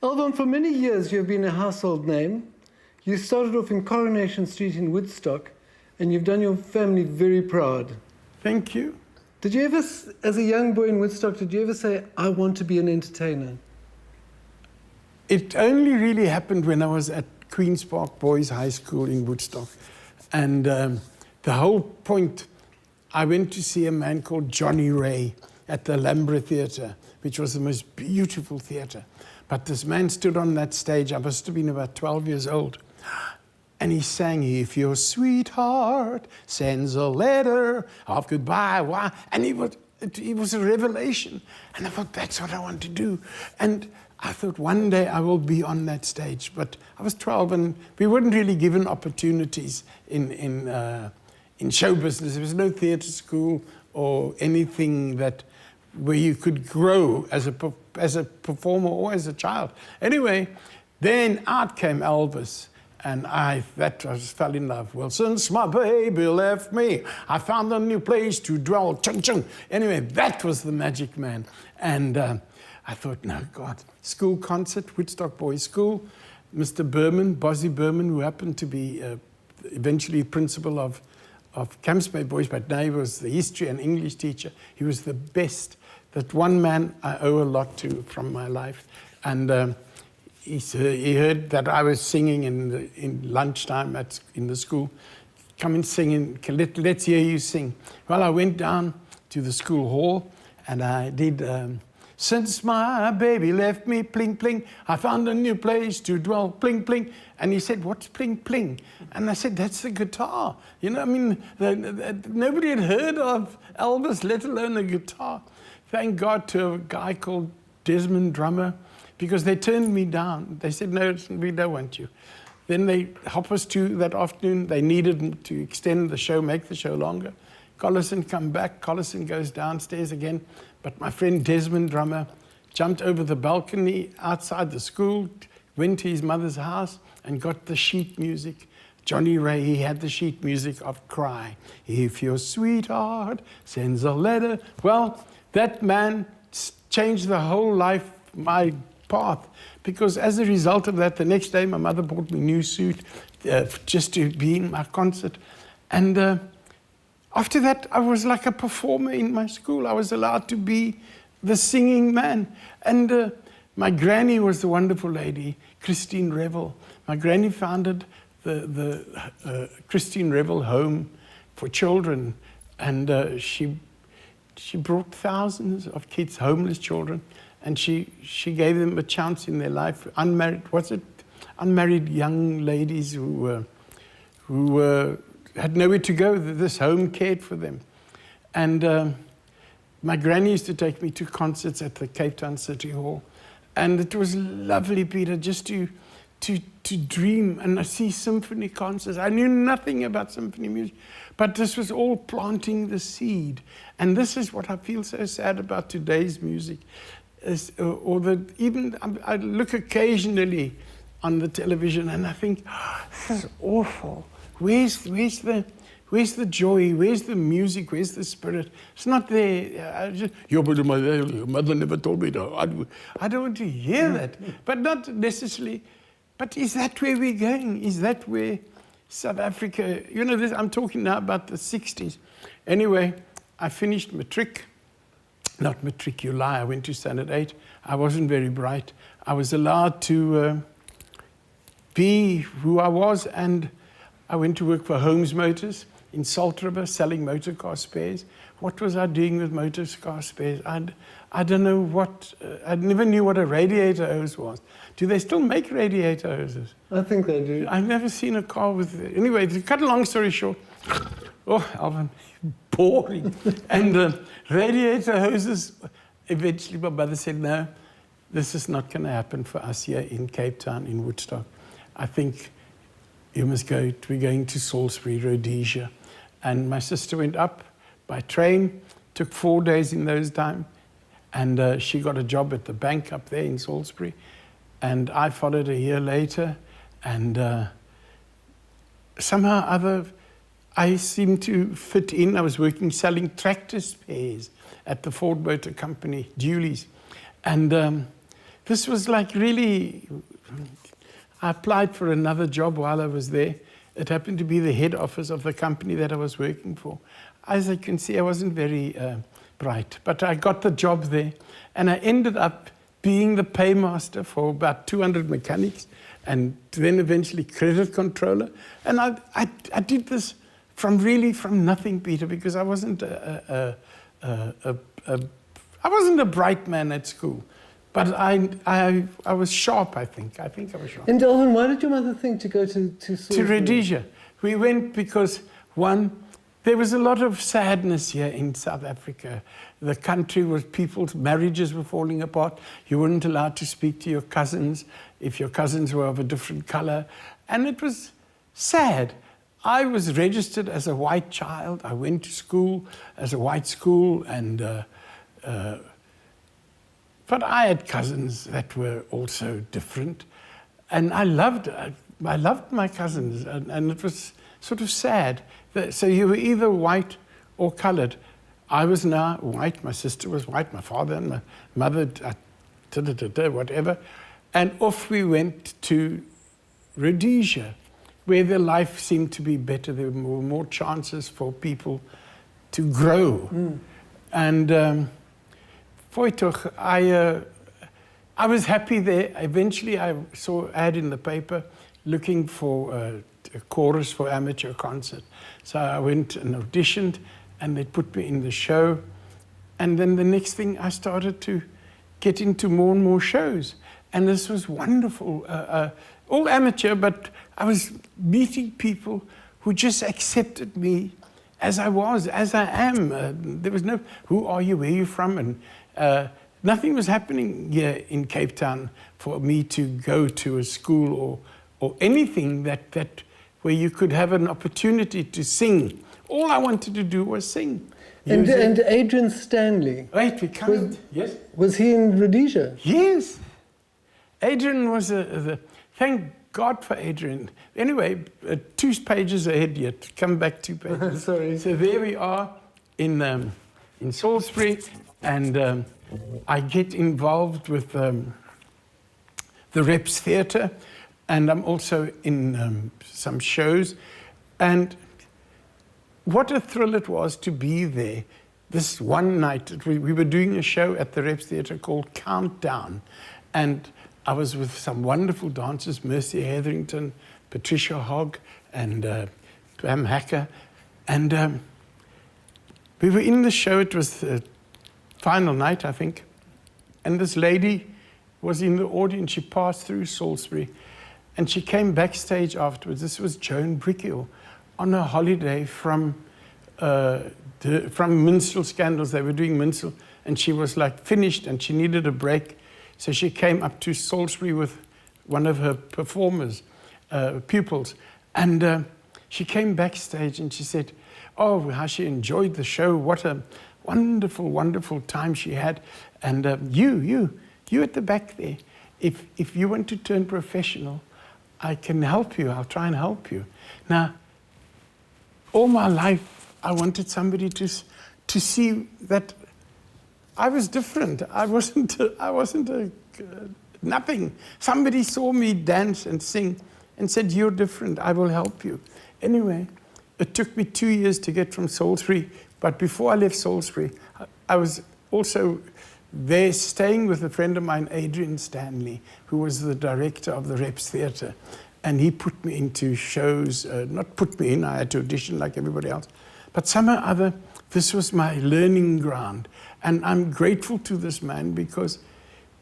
Alvon, for many years you've been a household name. You started off in Coronation Street in Woodstock, and you've done your family very proud. Thank you. Did you ever, as a young boy in Woodstock, did you ever say, I want to be an entertainer? It only really happened when I was at Queen's Park Boys High School in Woodstock. And the whole point, I went to see a man called Johnny Ray at the Alhambra Theatre, which was the most beautiful theatre. But this man stood on that stage, I must have been about 12 years old, and he sang, if your sweetheart sends a letter of goodbye, why? And it was a revelation. And I thought, that's what I want to do. And I thought one day I will be on that stage. But I was 12 and we weren't really given opportunities in show business. There was no theatre school or anything where you could grow as a performer or as a child. Anyway, then out came Elvis. And I fell in love. Well, since my baby left me, I found a new place to dwell. Chung chung. Anyway, that was the magic man. And I thought, no, God. School concert, Woodstock Boys School. Mr. Berman, Bossie Berman, who happened to be eventually principal of Camps Bay Boys, but now he was the history and English teacher. He was the best. That one man I owe a lot to from my life. And he heard that I was singing in lunchtime in the school. Come and sing, let's hear you sing. Well, I went down to the school hall and I did, since my baby left me, pling, pling, I found a new place to dwell, pling, pling. And he said, what's pling, pling? And I said, that's the guitar. You know, I mean, nobody had heard of Elvis, let alone a guitar. Thank God to a guy called Desmond Drummer, because they turned me down. They said, no, we don't want you. Then they helped us to that afternoon. They needed to extend the show, make the show longer. Collison come back. Collison goes downstairs again. But my friend Desmond Drummer jumped over the balcony outside the school, went to his mother's house and got the sheet music. Johnny Ray, he had the sheet music of Cry. If your sweetheart sends a letter. Well, that man changed the whole life, my path, because as a result of that, the next day my mother bought me a new suit just to be in my concert. And after that, I was like a performer in my school. I was allowed to be the singing man. And my granny was the wonderful lady, Christine Revel. My granny founded the Christine Revel Home for Children. And she brought thousands of kids, homeless children, and she gave them a chance in their life. Unmarried young ladies who had nowhere to go. This home cared for them. And my granny used to take me to concerts at the Cape Town City Hall. And it was lovely, Peter, just to dream and see symphony concerts. I knew nothing about symphony music, but this was all planting the seed. And this is what I feel so sad about today's music. Even I look occasionally on the television and I think, oh, this is awful. Where's the joy? Where's the music? Where's the spirit? It's not there. Your mother never told me that. I don't want to hear that, but not necessarily. But is that where we're going? Is that where South Africa, you know, I'm talking now about the 60s. Anyway, I finished matric. Not matriculi, I went to standard 8. I wasn't very bright. I was allowed to be who I was, and I went to work for Holmes Motors in Salt River, selling motor car spares. What was I doing with motor car spares? I don't know what, I never knew what a radiator hose was. Do they still make radiator hoses? I think they do. I've never seen a car with, anyway, to cut a long story short, oh, Alvon, boring. And radiator hoses, eventually my mother said, no, this is not going to happen for us here in Cape Town, in Woodstock. I think you must go, we're going to Salisbury, Rhodesia. And my sister went up by train, took 4 days in those times, and she got a job at the bank up there in Salisbury. And I followed a year later, and somehow or other, I seemed to fit in. I was working, selling tractor spares at the Ford Motor Company, Julie's. And the this was like really, I applied for another job while I was there. It happened to be the head office of the company that I was working for. As you can see, I wasn't very bright, but I got the job there, and I ended up being the paymaster for about 200 mechanics, and then eventually credit controller. And I did this from nothing, Peter, because I wasn't I wasn't a bright man at school, but I was sharp. I think I was sharp. And Alvon, why did your mother think to go to To Rhodesia. We went because, one, there was a lot of sadness here in South Africa. The country was, people's marriages were falling apart. You weren't allowed to speak to your cousins if your cousins were of a different color. And it was sad. I was registered as a white child. I went to school as a white school, and but I had cousins that were also different. And I loved my cousins, and it was sort of sad. So you were either white or colored. I was now white, my sister was white, my father and my mother, whatever. And off we went to Rhodesia, where the life seemed to be better. There were more chances for people to grow. And I was happy there. Eventually I saw an ad in the paper looking for a chorus for amateur concert. So I went and auditioned, and they put me in the show. And then the next thing, I started to get into more and more shows. And this was wonderful. All amateur, but I was meeting people who just accepted me as I was, as I am. There was no, who are you, where are you from? And nothing was happening here in Cape Town for me to go to a school or anything that where you could have an opportunity to sing. All I wanted to do was sing. And Adrian Stanley. Wait, we can't. Yes? Was he in Rhodesia? Yes. Adrian was thank God for Adrian. Anyway, 2 pages ahead yet. Come back 2 pages. Sorry. So there we are in Salisbury, and I get involved with the Reps Theatre, and I'm also in some shows. And what a thrill it was to be there. This one night, we were doing a show at the Reps Theatre called Countdown. And I was with some wonderful dancers, Mercy Hetherington, Patricia Hogg, and Pam Hacker. And we were in the show. It was the final night, I think. And this lady was in the audience. She passed through Salisbury, and she came backstage afterwards. This was Joan Brickill on a holiday from minstrel scandals. They were doing minstrel, and she was like finished, and she needed a break. So she came up to Salisbury with one of her performers, pupils, and she came backstage and she said, oh, how she enjoyed the show. What a wonderful, wonderful time she had. And you at the back there, if you want to turn professional, I can help you. I'll try and help you. Now, all my life, I wanted somebody to see that I was different. I wasn't nothing. Somebody saw me dance and sing and said, you're different, I will help you. Anyway, it took me 2 years to get from Salisbury, but before I left Salisbury, I was also there staying with a friend of mine, Adrian Stanley, who was the director of the Reps Theatre. And he put me into shows, not put me in, I had to audition like everybody else, but somehow or other, this was my learning ground. And I'm grateful to this man because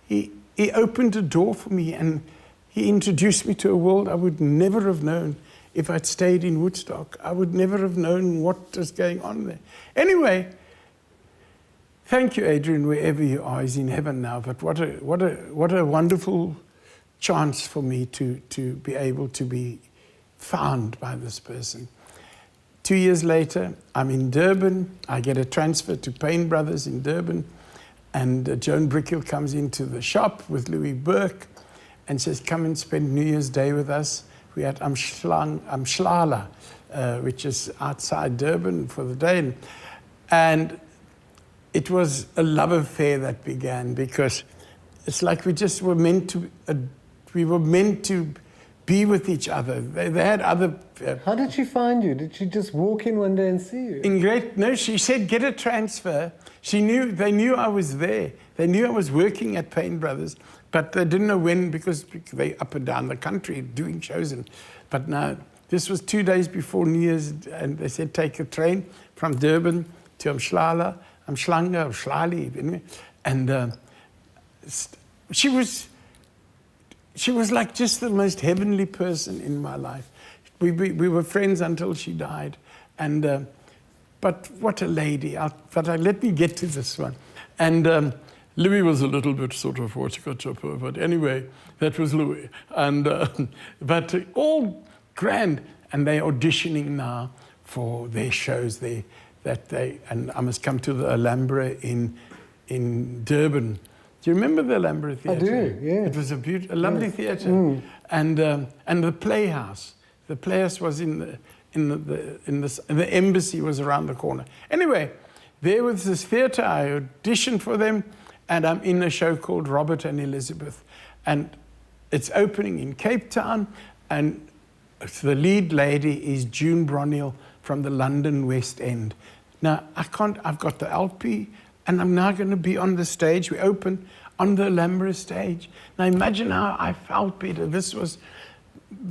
he opened a door for me, and he introduced me to a world I would never have known if I'd stayed in Woodstock. I would never have known what was going on there. Anyway, thank you, Adrian, wherever you are. He's in heaven now, but what a wonderful chance for me to be able to be found by this person. 2 years later, I'm in Durban. I get a transfer to Payne Brothers in Durban, and Joan Brickill comes into the shop with Louis Burke and says, come and spend New Year's Day with us. We had Amshlala, which is outside Durban for the day. And it was a love affair that began because it's like we just were meant to, we were meant to be with each other. They had other... How did she find you? Did she just walk in one day and see you? No, she said, get a transfer. They knew I was there. They knew I was working at Payne Brothers, but they didn't know when because they up and down the country doing shows. But now, this was 2 days before New Year's, and they said, take a train from Durban to Umhlanga, anyway. And she was like just the most heavenly person in my life. We were friends until she died. And, but what a lady. Let me get to this one. And Louis was a little bit sort of but anyway, that was Louis. And, but all grand. And they're auditioning now for their shows and I must come to the Alhambra in Durban. Do you remember the Alhambra Theatre? I do, yeah. It was a lovely theatre. Mm. And the Playhouse. The Playhouse was in the embassy was around the corner. Anyway, there was this theatre. I auditioned for them, and I'm in a show called Robert and Elizabeth. And it's opening in Cape Town, and the lead lady is June Broniel from the London West End. Now, I've got the LP, and I'm now going to be on the stage. We open on the Alhambra stage. Now imagine how I felt, Peter. This was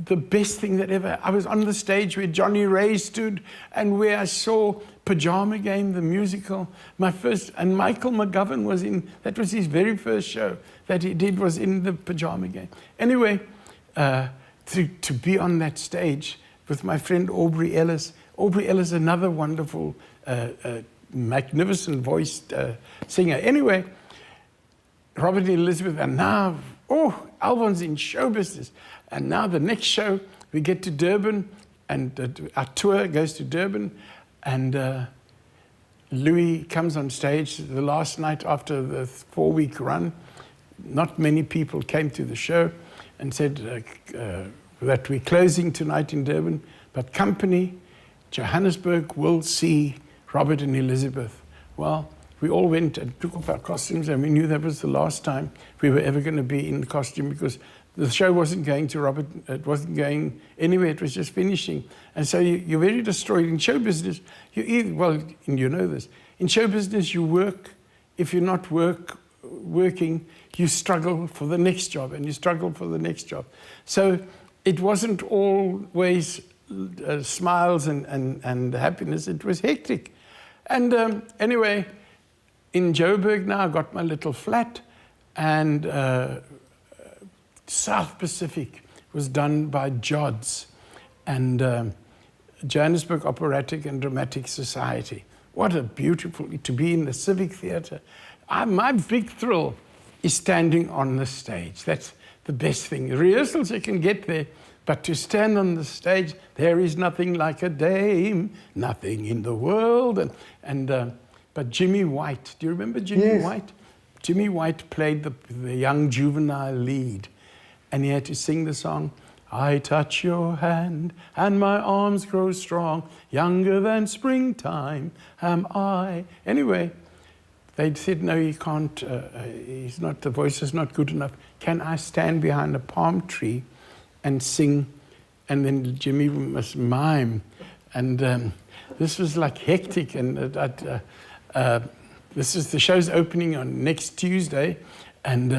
the best thing that ever. I was on the stage where Johnny Ray stood and where I saw Pajama Game, the musical. And Michael McGovern was in, that was his very first show that he did, was in the Pajama Game. Anyway, to be on that stage with my friend Aubrey Ellis. Aubrey Ellis, another wonderful magnificent voiced singer. Anyway, Robert and Elizabeth, and now, Alvon's in show business. And now the next show, we get to Durban, and our tour goes to Durban, and Louis comes on stage the last night after the 4-week run. Not many people came to the show and said that we're closing tonight in Durban, but company, Johannesburg will see Robert and Elizabeth. Well, we all went and took off our costumes, and we knew that was the last time we were ever going to be in costume, because the show wasn't going to Robert, it wasn't going anywhere, it was just finishing. And so you're very destroyed. In show business, and you know this, in show business you work. If you're not working, you struggle for the next job, and you struggle for the next job. So it wasn't always smiles and happiness, it was hectic. And anyway, in Joburg now, I got my little flat, and South Pacific was done by Jod's and Johannesburg Operatic and Dramatic Society. What a beautiful, to be in the Civic Theatre. My big thrill is standing on the stage. That's the best thing. Rehearsals, you can get there, but to stand on the stage, there is nothing like a dame, nothing in the world. But Jimmy White, do you remember Jimmy Yes. White? Jimmy White played the young juvenile lead, and he had to sing the song, I touch your hand and my arms grow strong, younger than springtime am I. Anyway, they said, no, he can't, the voice is not good enough. Can I stand behind a palm tree and sing? And then Jimmy must mime. And this was like hectic. And this is the show's opening on next Tuesday. And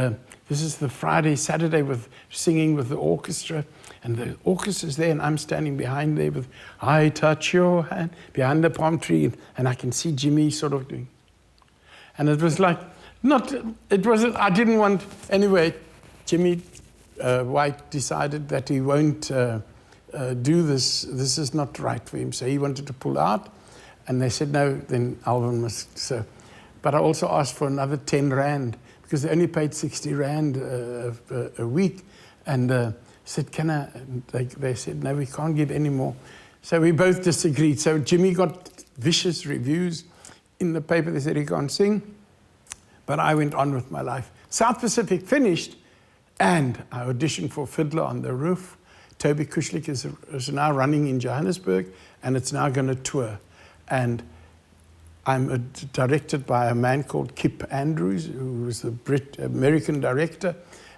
this is the Friday, Saturday with singing with the orchestra. And the orchestra's there, and I'm standing behind there with, I touch your hand, behind the palm tree. And I can see Jimmy sort of doing. And it was like, I didn't want, anyway, Jimmy White decided that he won't do this. This is not right for him. So he wanted to pull out. And they said, no, then Alvon must. So. But I also asked for another 10 Rand, because they only paid 60 Rand a week. And said, can I? They said, no, we can't give any more. So we both disagreed. So Jimmy got vicious reviews in the paper. They said he can't sing. But I went on with my life. South Pacific finished, and I auditioned for Fiddler on the Roof. Toby Kushlik is now running in Johannesburg, and it's now going to tour. And I'm directed by a man called Kip Andrews, who was the American director.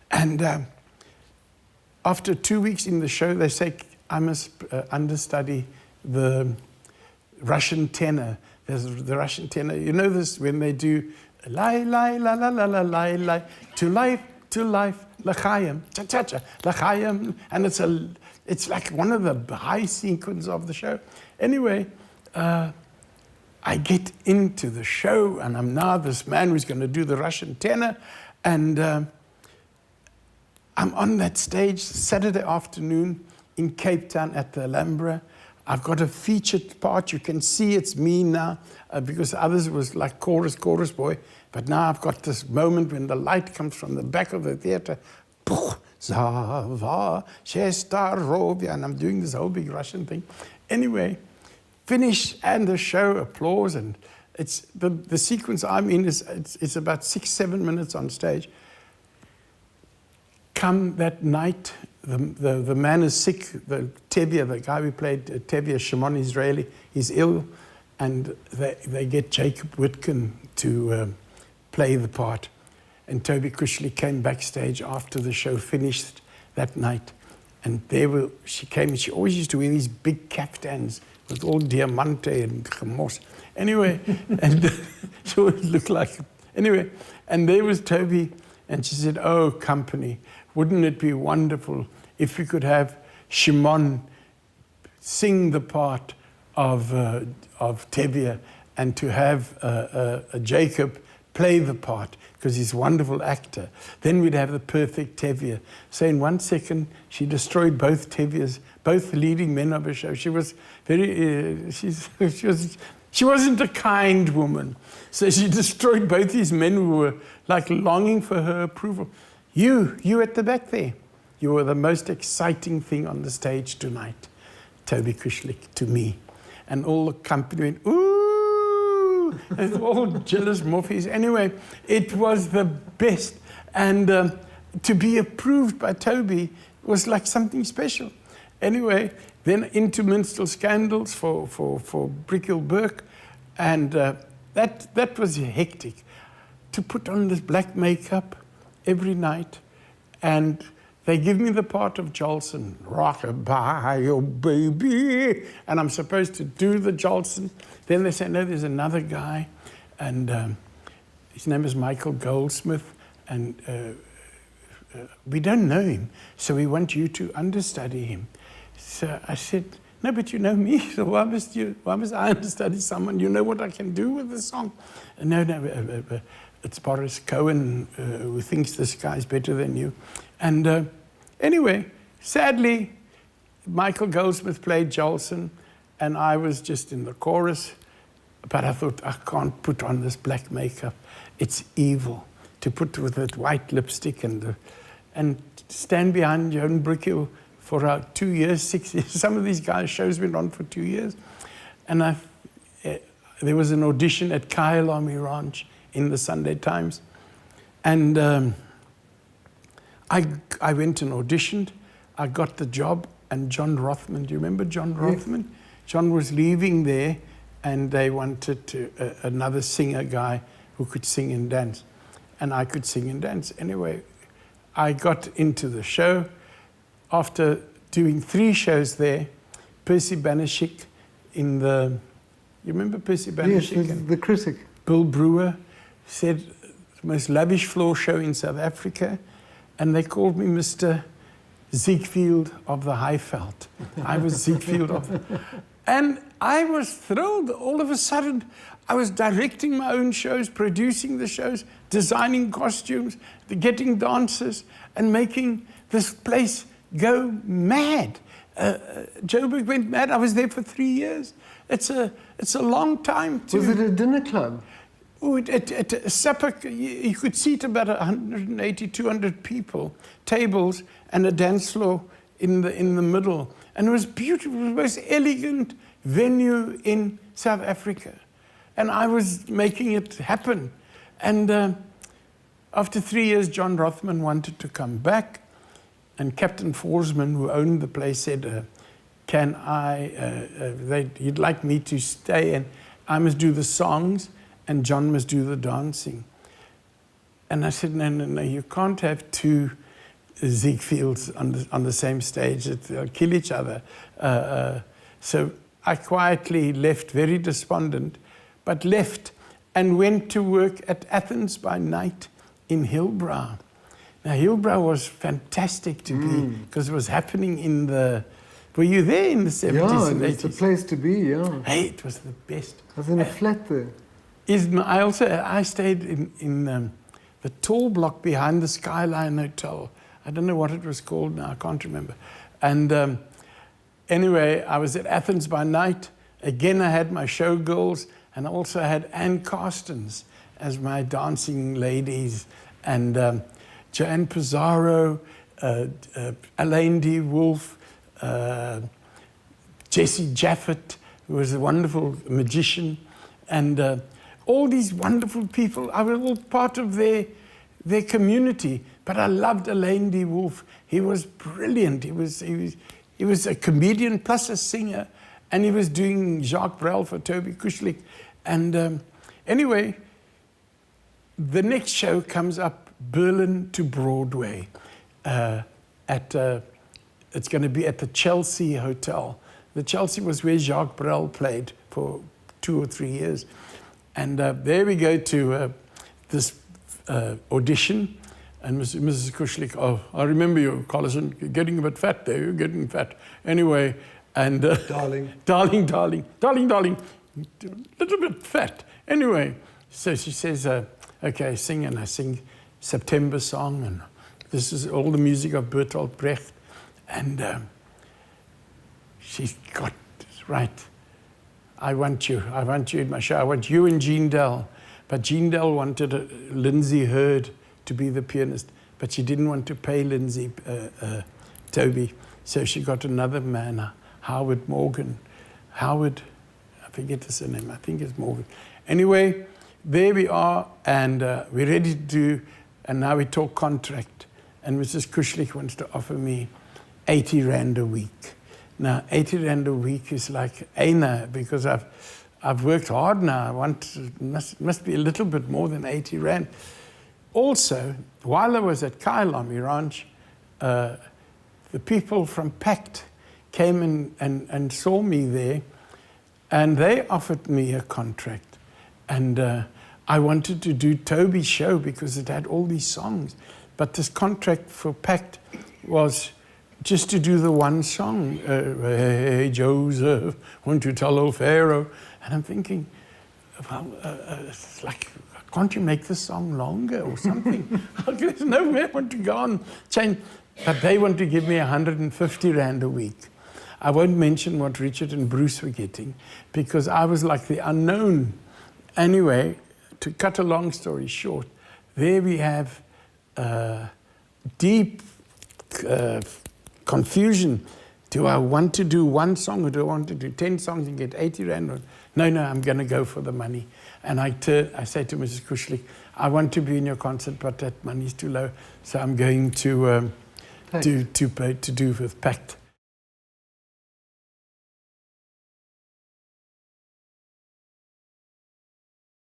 And after 2 weeks in the show, they say I must understudy the Russian tenor. There's the Russian tenor. You know this when they do lie, lie, la, la, la, la, lie, lie, to life, l'chaim, cha-cha-cha, l'chaim. And it's like one of the high sequences of the show. Anyway, I get into the show, and I'm now this man who's going to do the Russian tenor. And I'm on that stage Saturday afternoon in Cape Town at the Alhambra. I've got a featured part. You can see it's me now, because others was like chorus boy. But now I've got this moment when the light comes from the back of the theater. Zava, Shestarovia, and I'm doing this whole big Russian thing. Anyway, finish and the show, applause, and it's the sequence I'm in is it's about 6-7 minutes on stage. Come that night, the man is sick. The Tevye, the guy we played, Tevye Shimon Israeli, is ill, and they get Jacob Whitcomb to play the part. And Toby Cushley came backstage after the show finished that night, and she came, and she always used to wear these big caftans with all diamante and chamos. Anyway, and she always looked like, anyway, and there was Toby, and she said, "Oh, company, wouldn't it be wonderful if we could have Shimon sing the part of Tevye, and to have Jacob play the part, because he's a wonderful actor. Then we'd have the perfect Tevye." So in 1 second, she destroyed both Tevyes, both leading men of her show. She was very, she wasn't a kind woman. So she destroyed both these men who were like longing for her approval. You at the back there, you were the most exciting thing on the stage tonight, Toby Kushlik, to me. And all the company went, ooh, and all jealous muffies. Anyway, it was the best. And to be approved by Toby was like something special. Anyway, then into Minstrel Scandals for Brickhill Burke. And that was hectic. To put on this black makeup every night, and they give me the part of Jolson, rock-a-bye, oh baby, and I'm supposed to do the Jolson. Then they say, no, there's another guy, and his name is Michael Goldsmith, and we don't know him, so we want you to understudy him. So I said, no, but you know me, so why must I understudy someone? You know what I can do with the song? No, it's Boris Cohen who thinks this guy's better than you. And anyway, sadly, Michael Goldsmith played Jolson, and I was just in the chorus. But I thought, I can't put on this black makeup. It's evil to put with that white lipstick and stand behind Joan Brickhill for 2 years, 6 years. Some of these guys' shows went on for 2 years. And there was an audition at Kyalami Ranch in the Sunday Times. And I went and auditioned. I got the job, and John Rothman, do you remember John Rothman? Yes. John was leaving there, and they wanted another singer guy who could sing and dance. And I could sing and dance. Anyway, I got into the show. After doing 3 shows there, Percy Banashik you remember Percy Banashik? Yes, the critic. Bill Brewer said, the most lavish floor show in South Africa, and they called me Mr. Ziegfeld of the Highveld. I was Ziegfeld and I was thrilled. All of a sudden, I was directing my own shows, producing the shows, designing costumes, getting dancers, and making this place go mad. Joburg went mad. I was there for 3 years. It's a long time. Was it a dinner club? Oh, at supper, you could seat about 180, 200 people, tables, and a dance floor in the middle. And it was beautiful. It was the most elegant venue in South Africa. And I was making it happen. And after 3 years, John Rothman wanted to come back. And Captain Forsman, who owned the place, said, he'd like me to stay. And I must do the songs and John must do the dancing. And I said, no, you can't have two Ziegfelds on the same stage. They'll kill each other. So I quietly left, very despondent, but left and went to work at Athens by Night in Hillbrow. Now, Hillbrow was fantastic to be, because it was happening in the... Were you there in the 70s and 80s? Yeah, it's a place to be, yeah. Hey, it was the best. I was in a flat there. I stayed in the tall block behind the Skyline Hotel. I don't know what it was called now, I can't remember. And anyway, I was at Athens by Night. Again, I had my showgirls, and I also had Ann Carstens as my dancing ladies, and Joanne Pizarro, Elaine D. Wolfe, Jessie Jaffett, who was a wonderful magician, and all these wonderful people. I was all part of their community, but I loved Elaine D. Wolfe. He was brilliant. He was a comedian plus a singer, and he was doing Jacques Brel for Toby Kushlik. And anyway, the next show comes up, Berlin to Broadway, it's going to be at the Chelsea Hotel. The Chelsea was where Jacques Brel played for 2 or 3 years. And there we go to this audition. And Mrs. Kushlik, oh, I remember you, Collison, you're getting a bit fat there, you're getting fat. Anyway, and... Darling. Darling, little bit fat. Anyway, so she says, okay, sing, and I sing September Song, and this is all the music of Bertolt Brecht. And she got right. I want you in my show. I want you and Jean Dell. But Jean Dell wanted Lindsay Hurd to be the pianist, but she didn't want to pay Lindsay, Toby. So she got another man, Howard Morgan. Howard, I forget his name, I think it's Morgan. Anyway, there we are, and we're ready to do, and now we talk contract. And Mrs. Kushlik wants to offer me 80 Rand a week. Now, 80 Rand a week is like Aina, because I've worked hard now. Must be a little bit more than 80 Rand. Also, while I was at Kyalami Ranch, the people from PACT came and saw me there, and they offered me a contract. And I wanted to do Toby's show because it had all these songs. But this contract for PACT was just to do the one song, Hey Joseph, won't you tell old Pharaoh? And I'm thinking, well, it's like, can't you make the song longer or something? There's no way I want to go on change. But they want to give me 150 Rand a week. I won't mention what Richard and Bruce were getting, because I was like the unknown. Anyway, to cut a long story short, there we have deep confusion. Do I want to do one song, or do I want to do 10 songs and get 80 Rand? Or, no, I'm going to go for the money. And I say to Mrs. Kushlik, I want to be in your concert, but that money's too low, so I'm going to do with PACT.